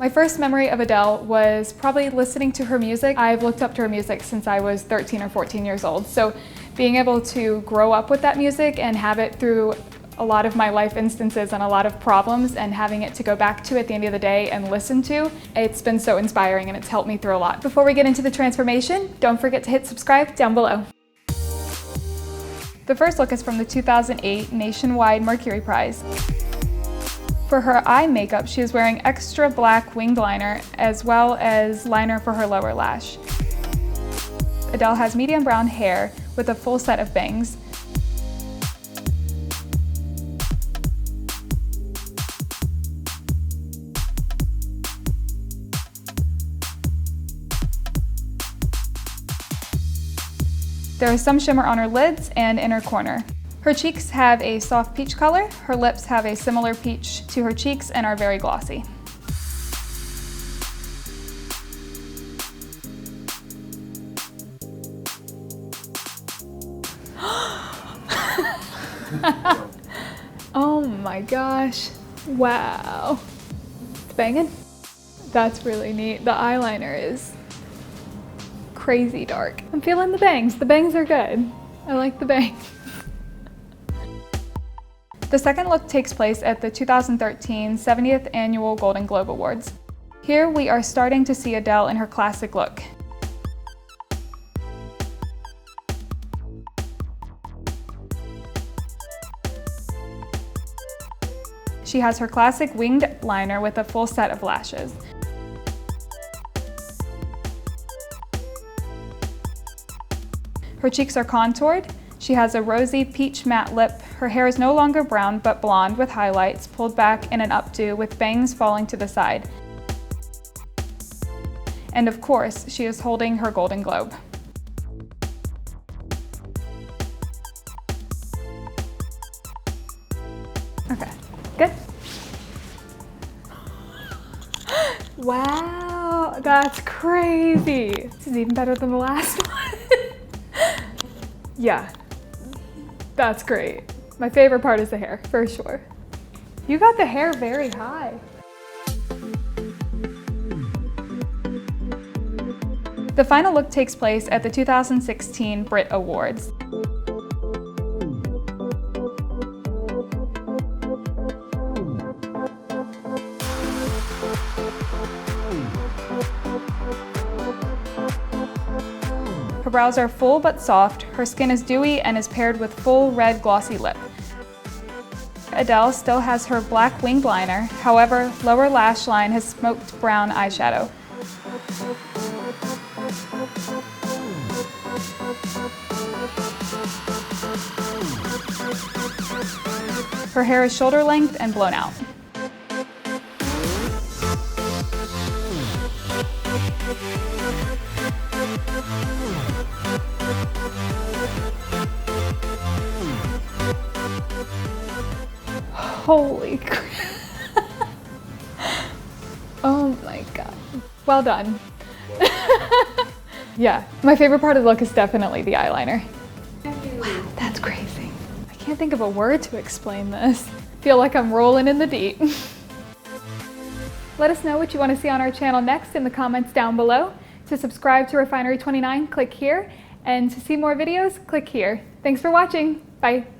My first memory of Adele was probably listening to her music. I've looked up to her music since I was 13 or 14 years old. So being able to grow up with that music and have it through a lot of my life instances and a lot of problems, and having it to go back to at the end of the day and listen to, it's been so inspiring and it's helped me through a lot. Before we get into the transformation, don't forget to hit subscribe down below. The first look is from the 2008 Nationwide Mercury Prize. For her eye makeup, she is wearing extra black winged liner as well as liner for her lower lash. Adele has medium brown hair with a full set of bangs. There is some shimmer on her lids and inner corner. Her cheeks have a soft peach color. Her lips have a similar peach to her cheeks and are very glossy. Oh my gosh. Wow. It's banging. That's really neat. The eyeliner is crazy dark. I'm feeling the bangs. The bangs are good. I like the bangs. The second look takes place at the 2013 70th Annual Golden Globe Awards. Here we are starting to see Adele in her classic look. She has her classic winged liner with a full set of lashes. Her cheeks are contoured. She has a rosy peach matte lip. Her hair is no longer brown but blonde with highlights pulled back in an updo with bangs falling to the side. And of course, she is holding her Golden Globe. Okay, good. Wow, that's crazy. This is even better than the last one. Yeah, that's great. My favorite part is the hair, for sure. You got the hair very high. The final look takes place at the 2016 BRIT Awards. Her brows are full but soft, her skin is dewy and is paired with full red glossy lip. Adele still has her black winged liner, however, lower lash line has smoked brown eyeshadow. Her hair is shoulder length and blown out. Holy crap. Oh my god. Well done. Yeah, my favorite part of the look is definitely the eyeliner. Wow, that's crazy. I can't think of a word to explain this. Feel like I'm rolling in the deep. Let us know what you want to see on our channel next in the comments down below. To subscribe to Refinery29, click here. And to see more videos, click here. Thanks for watching. Bye.